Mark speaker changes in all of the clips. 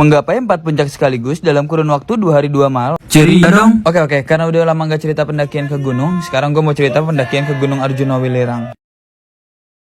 Speaker 1: Menggapai 4 puncak sekaligus dalam kurun waktu 2 hari 2 malam.
Speaker 2: Cerita dong.
Speaker 1: Oke, karena udah lama gak cerita pendakian ke gunung, sekarang gue mau cerita pendakian ke Gunung Arjuna Welirang.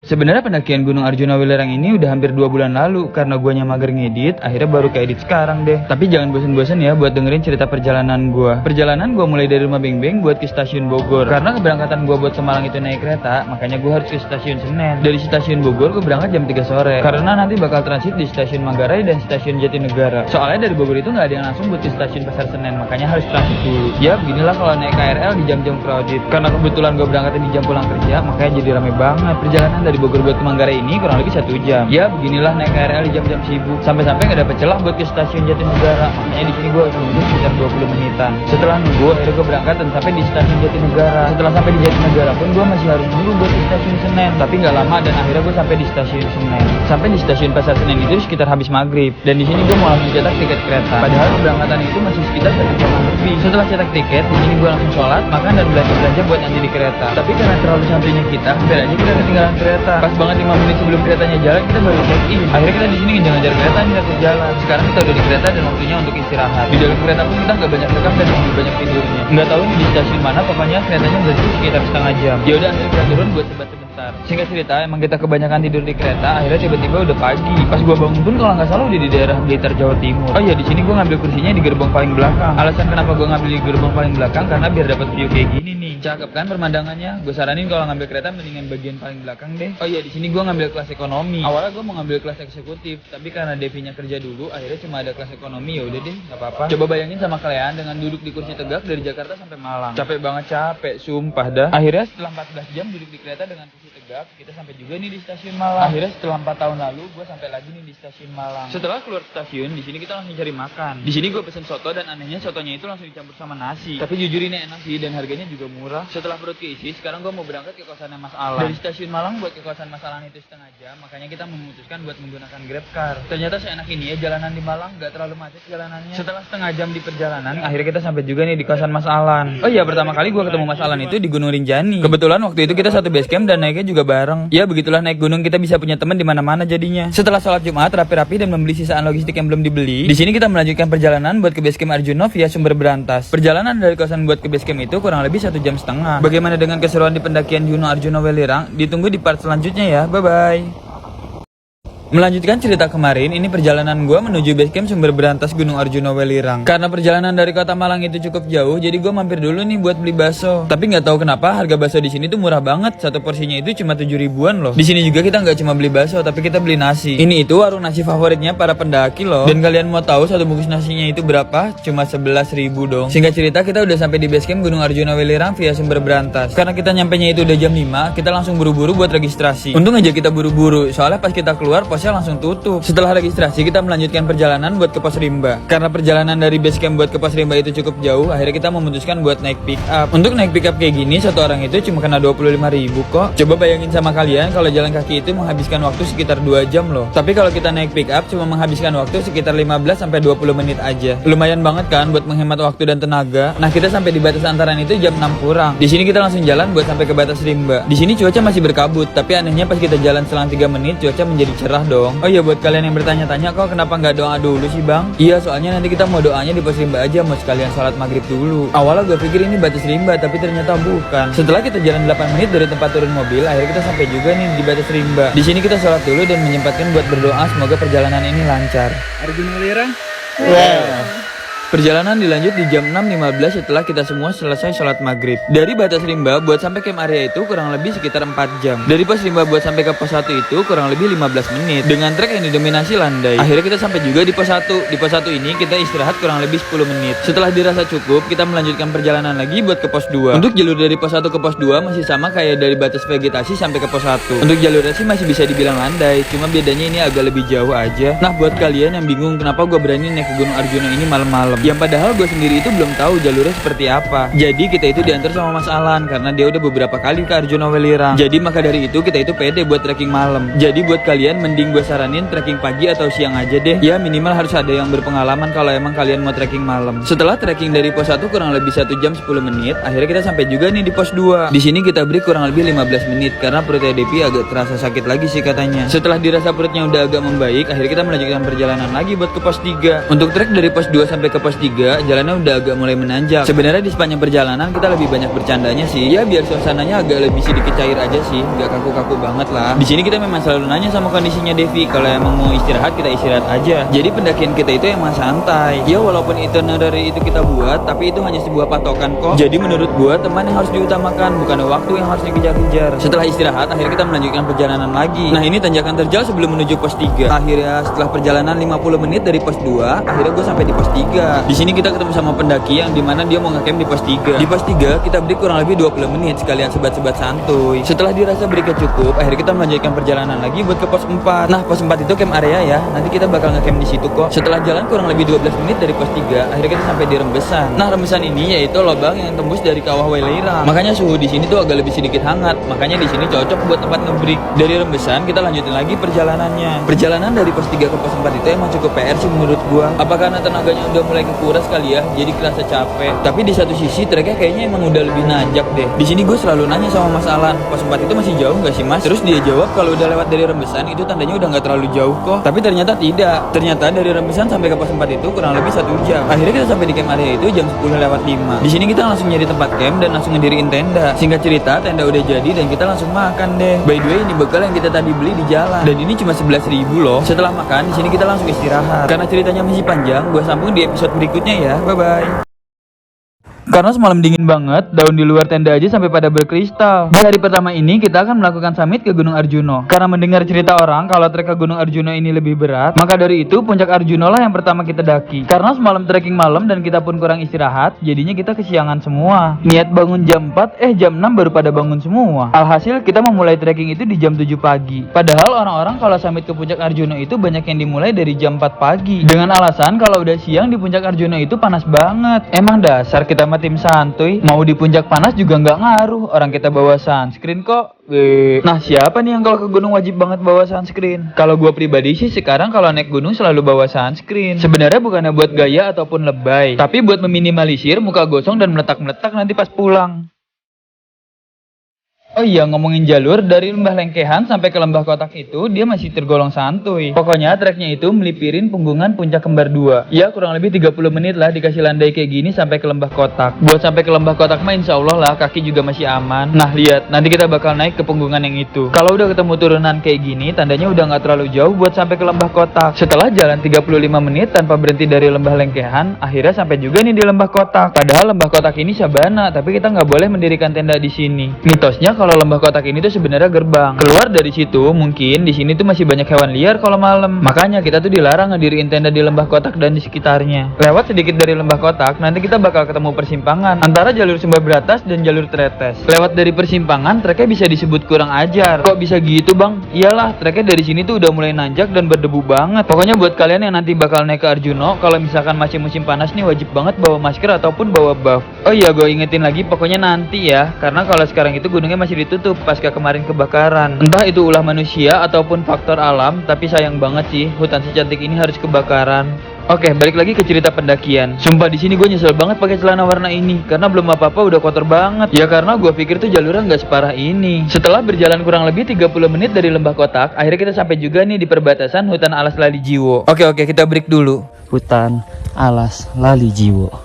Speaker 1: Sebenarnya pendakian Gunung Arjuna Welirang ini udah hampir 2 bulan lalu, karena guanya mager ngedit, akhirnya baru keedit sekarang deh. Tapi jangan bosen-bosen ya buat dengerin cerita perjalanan gua. Perjalanan gua mulai dari rumah Beng-Beng buat ke stasiun Bogor. Karena keberangkatan gua buat Semarang itu naik kereta, makanya gua harus ke stasiun Senen. Dari stasiun Bogor gua berangkat jam 3 sore, karena nanti bakal transit di stasiun Manggarai dan stasiun Jatinegara. Soalnya dari Bogor itu nggak ada yang langsung buat ke stasiun Pasar Senen, makanya harus transit dulu. Ya beginilah kalau naik KRL di jam-jam crowded. Karena kebetulan gua berangkat di jam pulang kerja, makanya jadi rame banget. Perjalanan dari Bogor buat ke Manggarai ini kurang lebih 1 jam. Ya beginilah naik KRL di jam-jam sibuk. Sampai-sampai nggak dapet celah buat ke stasiun Jatinegara. Makanya di sini gue harus nunggu sekitar 20 menitan. Setelah nunggu, akhirnya gue berangkat dan sampai di stasiun Jatinegara. Setelah sampai di Jatinegara pun gue masih harus nunggu buat ke stasiun Senen. Tapi nggak lama dan akhirnya gue sampai di stasiun Senen. Sampai di stasiun Pasar Senen itu sekitar habis maghrib. Dan di sini gue mau langsung cetak tiket kereta. Padahal keberangkatan itu masih sekitar 1 jam lebih. Setelah cetak tiket, di sini gue langsung sholat, makan dan belanja buat nanti di kereta. Tapi karena terlalu santuinya kita, hampir aja kita ketinggalan kereta. Pas banget 5 menit sebelum keretanya jalan, kita baru check in. Akhirnya kita di sini ngejar-ngejar kereta nih satu jalan. Sekarang kita udah di kereta dan waktunya untuk istirahat. Di dalam kereta pun kita nggak banyak rekam dan lebih banyak tidurnya. Nggak tahu nih di stasiun mana, pokoknya keretanya berhenti sekitar setengah jam. Ya udah, akhirnya kita turun buat sebentar. Singkat cerita, emang kita kebanyakan tidur di kereta. Akhirnya tiba-tiba udah pagi. Pas gua bangun pun kalau nggak salah udah di daerah Blitar, Jawa Timur. Oh iya, di sini gua ngambil kursinya di gerbong paling belakang. Alasan kenapa gua ngambil di gerbong paling belakang karena biar dapat view kayak gini nih. Cakep kan pemandangannya? Gue saranin kalau ngambil kereta mendingan bagian paling belakang deh. Oh iya, di sini gua ngambil kelas ekonomi. Awalnya gue mau ngambil kelas eksekutif, tapi karena Devinya kerja dulu, akhirnya cuma ada kelas ekonomi. Ya udah deh, nggak apa-apa. Coba bayangin sama kalian dengan duduk di kursi tegak dari Jakarta sampai Malang. Capek banget, capek, sumpah dah. Akhirnya setelah 14 jam duduk di kereta dengan kursi tegak, kita sampai juga nih di stasiun Malang. Akhirnya setelah 4 tahun lalu, gue sampai lagi nih di stasiun Malang. Setelah keluar stasiun, di sini kita langsung cari makan. Di sini gue pesen soto dan anehnya sotonya itu langsung dicampur sama nasi. Tapi jujur ini enak sih dan harganya juga murah. Setelah perut keisi, sekarang gue mau berangkat ke kosannya Mas Alan. Dari stasiun Malang buat ke kosan Mas Alan itu setengah jam, makanya kita memutuskan buat menggunakan GrabCar. Ternyata seenak ini ya jalanan di Malang, gak terlalu macet jalanannya. Setelah setengah jam di perjalanan, akhirnya kita sampai juga nih di kosan Mas Alan. Oh iya, pertama kali gue ketemu Mas Alan itu di Gunung Rinjani. Kebetulan waktu itu kita satu base camp dan naiknya juga bareng. Ya begitulah naik gunung, kita bisa punya teman di mana-mana jadinya. Setelah sholat Jumat rapi-rapi dan membeli sisaan logistik yang belum dibeli, di sini kita melanjutkan perjalanan buat ke base camp Arjuna via Sumber Berantas. Perjalanan dari kosan buat ke base camp itu kurang lebih 1,5 jam. Bagaimana dengan keseruan di pendakian Gunung Arjuna Welirang? Ditunggu di part selanjutnya ya. Bye bye. Melanjutkan cerita kemarin, ini perjalanan gue menuju base camp Sumber Berantas Gunung Arjuna Welirang. Karena perjalanan dari kota Malang itu cukup jauh, jadi gue mampir dulu nih buat beli bakso. Tapi nggak tahu kenapa harga bakso di sini tuh murah banget. Satu porsinya itu cuma 7 ribuan loh. Di sini juga kita nggak cuma beli bakso, tapi kita beli nasi. Ini itu warung nasi favoritnya para pendaki loh. Dan kalian mau tahu satu bungkus nasinya itu berapa? Cuma 11 ribu dong. Singkat cerita, kita udah sampai di base camp Gunung Arjuna Welirang via Sumber Berantas. Karena kita nyampenya itu udah jam 5, kita langsung buru-buru buat registrasi. Untung aja kita buru-buru, soalnya pas kita keluar posnya langsung tutup. Setelah registrasi, kita melanjutkan perjalanan buat ke Pos Rimba. Karena perjalanan dari base camp buat ke Pos Rimba itu cukup jauh, akhirnya kita memutuskan buat naik pick up. Untuk naik pick up kayak gini, satu orang itu cuma kena 25 ribu kok. Coba bayangin sama kalian kalau jalan kaki itu menghabiskan waktu sekitar 2 jam loh. Tapi kalau kita naik pick up cuma menghabiskan waktu sekitar 15-20 menit aja. Lumayan banget kan buat menghemat waktu dan tenaga. Nah, kita sampai di batas antaran itu jam 6 kurang. Di sini kita langsung jalan buat sampai ke batas Rimba. Di sini cuaca masih berkabut, tapi anehnya pas kita jalan selang 3 menit cuaca menjadi cerah dong. Oh iya, buat kalian yang bertanya-tanya kok kenapa nggak doa dulu sih bang? Iya, soalnya nanti kita mau doanya di Pos Rimba aja, mau sekalian sholat maghrib dulu. Awalnya gue pikir ini batas Rimba, tapi ternyata bukan. Setelah kita jalan 8 menit dari tempat turun mobil, akhirnya kita sampai juga nih di batas Rimba. Di sini kita sholat dulu dan menyempatkan buat berdoa semoga perjalanan ini lancar.
Speaker 3: Arjuna Welirang.
Speaker 1: Perjalanan dilanjut di jam 6.15 setelah kita semua selesai sholat maghrib. Dari batas Rimba buat sampai camp area itu kurang lebih sekitar 4 jam. Dari pos Rimba buat sampai ke pos 1 itu kurang lebih 15 menit. Dengan trek yang didominasi landai. Akhirnya kita sampai juga di pos 1. Di pos 1 ini kita istirahat kurang lebih 10 menit. Setelah dirasa cukup, kita melanjutkan perjalanan lagi buat ke pos 2. Untuk jalur dari pos 1 ke pos 2 masih sama kayak dari batas vegetasi sampai ke pos 1. Untuk jalurnya sih masih bisa dibilang landai, cuma bedanya ini agak lebih jauh aja. Nah, buat kalian yang bingung kenapa gue berani naik ke Gunung Arjuna ini malam-malam, Yang padahal gue sendiri itu belum tahu jalurnya seperti apa. Jadi kita itu diantar sama Mas Alan karena dia udah beberapa kali ke Arjuna Welirang. Jadi maka dari itu kita itu pede buat trekking malam. Jadi buat kalian mending gue saranin trekking pagi atau siang aja deh. Ya minimal harus ada yang berpengalaman kalau emang kalian mau trekking malam. Setelah trekking dari pos 1 kurang lebih 1 jam 10 menit, akhirnya kita sampai juga nih di pos 2. Di sini kita break kurang lebih 15 menit karena perutnya Devi agak terasa sakit lagi sih katanya. Setelah dirasa perutnya udah agak membaik, akhirnya kita melanjutkan perjalanan lagi buat ke pos 3. Untuk trek dari pos 2 sampai ke pos 3, jalannya udah agak mulai menanjak. Sebenarnya di sepanjang perjalanan kita lebih banyak bercandanya sih. Ya biar suasananya agak lebih sedikit cair aja sih, nggak kaku-kaku banget lah. Di sini kita memang selalu nanya sama kondisinya Devi, kalau emang mau istirahat kita istirahat aja. Jadi pendakian kita itu emang santai. Ya walaupun itinerary itu kita buat, tapi itu hanya sebuah patokan kok. Jadi menurut gua teman yang harus diutamakan, bukan waktu yang harus dikejar-kejar. Setelah istirahat, akhirnya kita melanjutkan perjalanan lagi. Nah ini tanjakan terjal sebelum menuju pos 3. Akhirnya setelah perjalanan 50 menit dari pos 2, akhirnya gue sampai di pos 3. Di sini kita ketemu sama pendaki yang dimana dia mau ngecamp di pos 3. Di pos 3 kita break kurang lebih 20 menit sekalian sebat-sebat santuy. Setelah dirasa breaknya cukup, akhirnya kita melanjutkan perjalanan lagi buat ke pos 4. Nah pos 4 itu camp area ya. Nanti kita bakal ngecamp di situ kok. Setelah jalan kurang lebih 12 menit dari pos 3, akhirnya kita sampai di Rembesan. Nah Rembesan ini yaitu lubang yang tembus dari kawah Welirang. Makanya suhu di sini tuh agak lebih sedikit hangat. Makanya di sini cocok buat tempat ngebreak. Dari Rembesan kita lanjutin lagi perjalanannya. Perjalanan dari pos 3 ke pos 4 itu emang cukup PR sih menurut gua. Apa karena tenaganya udah mulai kekuras kali ya, jadi kerasa capek. Tapi di satu sisi treknya kayaknya emang udah lebih nanjak deh. Di sini gue selalu nanya sama Mas Alan, pos 4 itu masih jauh nggak sih Mas? Terus dia jawab kalau udah lewat dari Rembesan itu tandanya udah nggak terlalu jauh kok. Tapi ternyata tidak. Ternyata dari Rembesan sampai ke pos 4 itu kurang lebih 1 jam. Akhirnya kita sampai di camp area itu jam 10 lewat 5. Di sini kita langsung nyari tempat camp dan langsung ngediriin tenda. Singkat cerita tenda udah jadi dan kita langsung makan deh. By the way ini bekal yang kita tadi beli di jalan. Dan ini cuma 11.000 loh. Setelah makan di sini kita langsung istirahat. Karena ceritanya masih panjang, gue sambung di episode berikutnya ya. Bye bye. Karena semalam dingin banget, daun di luar tenda aja sampai pada berkristal. Di hari pertama ini kita akan melakukan summit ke Gunung Arjuno. Karena mendengar cerita orang kalau trek ke Gunung Arjuno ini lebih berat, maka dari itu puncak Arjuno lah yang pertama kita daki. Karena semalam trekking malam dan kita pun kurang istirahat, jadinya kita kesiangan semua. Niat bangun jam 4, jam 6 baru pada bangun semua. Alhasil kita memulai trekking itu di jam 7 pagi. Padahal orang-orang kalau summit ke puncak Arjuno itu banyak yang dimulai dari jam 4 pagi. Dengan alasan kalau udah siang di puncak Arjuno itu panas banget. Emang dasar kita tim santuy, mau di puncak panas juga nggak ngaruh, orang kita bawa sunscreen kok. Nah siapa nih yang kalau ke gunung wajib banget bawa sunscreen? Kalau gue pribadi sih sekarang kalau naik gunung selalu bawa sunscreen. Sebenarnya bukannya buat gaya ataupun lebay, tapi buat meminimalisir muka gosong dan meletak-meletak nanti pas pulang. Oh iya, ngomongin jalur, dari Lembah Lengkehan sampai ke Lembah Kotak itu, dia masih tergolong santuy. Pokoknya treknya itu melipirin punggungan puncak kembar 2. Ya kurang lebih 30 menit lah dikasih landai kayak gini sampai ke Lembah Kotak. Buat sampai ke Lembah Kotak mah insya Allah lah, kaki juga masih aman. Nah lihat, nanti kita bakal naik ke punggungan yang itu. Kalau udah ketemu turunan kayak gini, tandanya udah gak terlalu jauh buat sampai ke Lembah Kotak. Setelah jalan 35 menit tanpa berhenti dari Lembah Lengkehan, akhirnya sampai juga nih di Lembah Kotak. Padahal Lembah Kotak ini sabana, tapi kita nggak boleh mendirikan tenda di sini. Mitosnya kalau Lembah Kotak ini tuh sebenarnya gerbang. Keluar dari situ, mungkin di sini tuh masih banyak hewan liar kalau malam. Makanya kita tuh dilarang ngediriin tenda di Lembah Kotak dan di sekitarnya. Lewat sedikit dari Lembah Kotak, nanti kita bakal ketemu persimpangan antara jalur Sumber Beratas dan jalur Tretes. Lewat dari persimpangan, treknya bisa disebut kurang ajar. Kok bisa gitu bang? Iyalah, treknya dari sini tuh udah mulai nanjak dan berdebu banget. Pokoknya buat kalian yang nanti bakal naik ke Arjuno, kalau misalkan masih musim panas nih wajib banget bawa masker ataupun bawa buff. Oh iya, gue ingetin lagi pokoknya nanti ya, karena kalau sekarang itu gunungnya masih ditutup pasca kemarin kebakaran. Entah itu ulah manusia ataupun faktor alam, tapi sayang banget sih hutan secantik ini harus kebakaran. Oke, balik lagi ke cerita pendakian. Sumpah di sini gue nyesel banget pakai celana warna ini karena belum apa-apa udah kotor banget. Ya karena gue pikir tuh jalurnya nggak separah ini. Setelah berjalan kurang lebih 30 menit dari Lembah Kotak, akhirnya kita sampai juga nih di perbatasan hutan alas Lali Jiwo. Oke, kita break dulu.
Speaker 2: Hutan alas Lali Jiwo.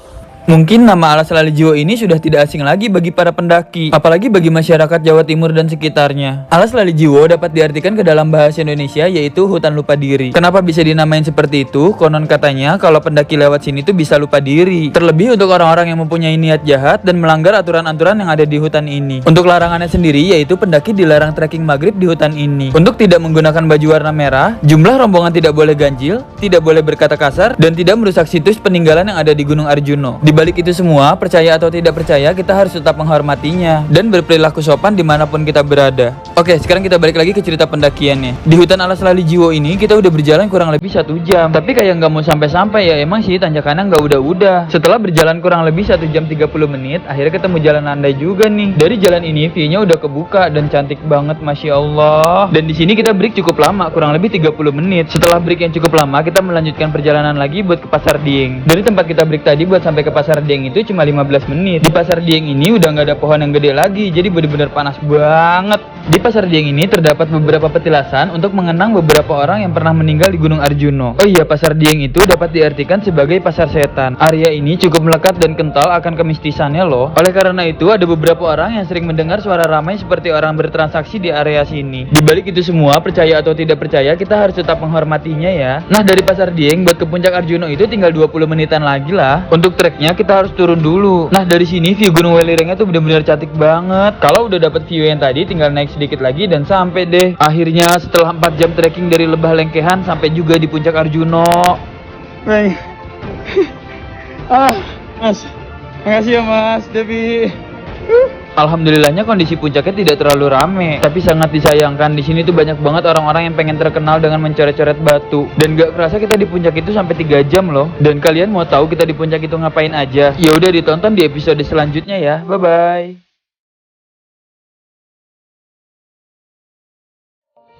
Speaker 1: Mungkin nama Alas Lali Jiwo ini sudah tidak asing lagi bagi para pendaki, apalagi bagi masyarakat Jawa Timur dan sekitarnya. Alas Lali Jiwo dapat diartikan ke dalam bahasa Indonesia yaitu hutan lupa diri. Kenapa bisa dinamain seperti itu? Konon katanya kalau pendaki lewat sini tuh bisa lupa diri. Terlebih untuk orang-orang yang mempunyai niat jahat dan melanggar aturan-aturan yang ada di hutan ini. Untuk larangannya sendiri yaitu pendaki dilarang trekking maghrib di hutan ini. Untuk tidak menggunakan baju warna merah, jumlah rombongan tidak boleh ganjil, tidak boleh berkata kasar, dan tidak merusak situs peninggalan yang ada di Gunung Arjuno. Di balik itu semua, percaya atau tidak percaya, kita harus tetap menghormatinya dan berperilaku sopan dimanapun kita berada. Oke, sekarang kita balik lagi ke cerita pendakiannya. Di hutan alas Lali Jiwo ini kita udah berjalan kurang lebih 1 jam, tapi kayak nggak mau sampai-sampai ya. Emang sih tanjakannya nggak udah. Setelah berjalan kurang lebih 1 jam 30 menit, akhirnya ketemu jalan landai juga nih. Dari jalan ini view-nya udah kebuka dan cantik banget, masya Allah. Dan di sini kita break cukup lama, kurang lebih 30 menit. Setelah break yang cukup lama, kita melanjutkan perjalanan lagi buat ke Pasar Dieng. Dari tempat kita break tadi buat sampai ke Pasar Dieng itu cuma 15 menit. Di Pasar Dieng ini udah nggak ada pohon yang gede lagi, jadi bener-bener panas banget. Di Pasar Dieng ini terdapat beberapa petilasan untuk mengenang beberapa orang yang pernah meninggal di Gunung Arjuno. Oh iya, Pasar Dieng itu dapat diartikan sebagai pasar setan. Area ini cukup melekat dan kental akan kemistisannya loh. Oleh karena itu ada beberapa orang yang sering mendengar suara ramai seperti orang bertransaksi di area sini. Di balik itu semua, percaya atau tidak percaya, kita harus tetap menghormatinya ya. Nah, dari Pasar Dieng buat ke Puncak Arjuno itu tinggal 20 menitan lagi lah. Untuk treknya kita harus turun dulu. Nah, dari sini view Gunung Welirangnya tuh bener-bener cantik banget. Kalau udah dapet view yang tadi, tinggal naik sedikit lagi dan sampai deh. Akhirnya setelah 4 jam trekking dari Lebah Lengkehan sampai juga di Puncak Arjuno.
Speaker 2: Baik. Mas. Makasih ya Mas, Devi.
Speaker 1: Alhamdulillahnya kondisi puncaknya tidak terlalu rame, tapi sangat disayangkan di sini tuh banyak banget orang-orang yang pengen terkenal dengan mencoret-coret batu. Dan gak kerasa kita di puncak itu sampai 3 jam loh. Dan kalian mau tahu kita di puncak itu ngapain aja? Ya udah ditonton di episode selanjutnya ya. Bye bye.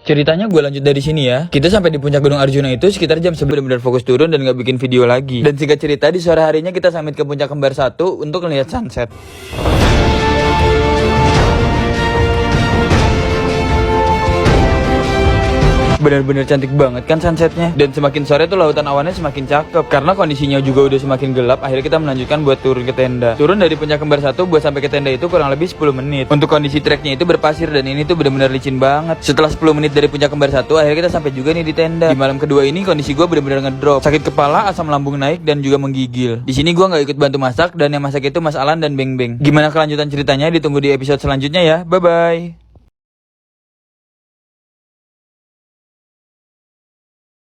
Speaker 1: Ceritanya gue lanjut dari sini ya. Kita sampai di puncak Gunung Arjuna itu sekitar jam 11, benar-benar fokus turun dan gak bikin video lagi. Dan singkat cerita, di sore harinya kita summit ke puncak kembar 1 untuk melihat sunset. Bener-bener cantik banget kan sunsetnya. Dan semakin sore tuh lautan awannya semakin cakep. Karena kondisinya juga udah semakin gelap, akhirnya kita melanjutkan buat turun ke tenda. Turun dari puncak kembar 1 buat sampai ke tenda itu kurang lebih 10 menit. Untuk kondisi treknya itu berpasir dan ini tuh bener-bener licin banget. Setelah 10 menit dari puncak kembar 1, akhirnya kita sampai juga nih di tenda. Di malam kedua ini kondisi gue bener-bener ngedrop. Sakit kepala, asam lambung naik dan juga menggigil. Di sini gue nggak ikut bantu masak dan yang masak itu Mas Alan dan Beng Beng. Gimana kelanjutan ceritanya ditunggu di episode selanjutnya ya. Bye bye.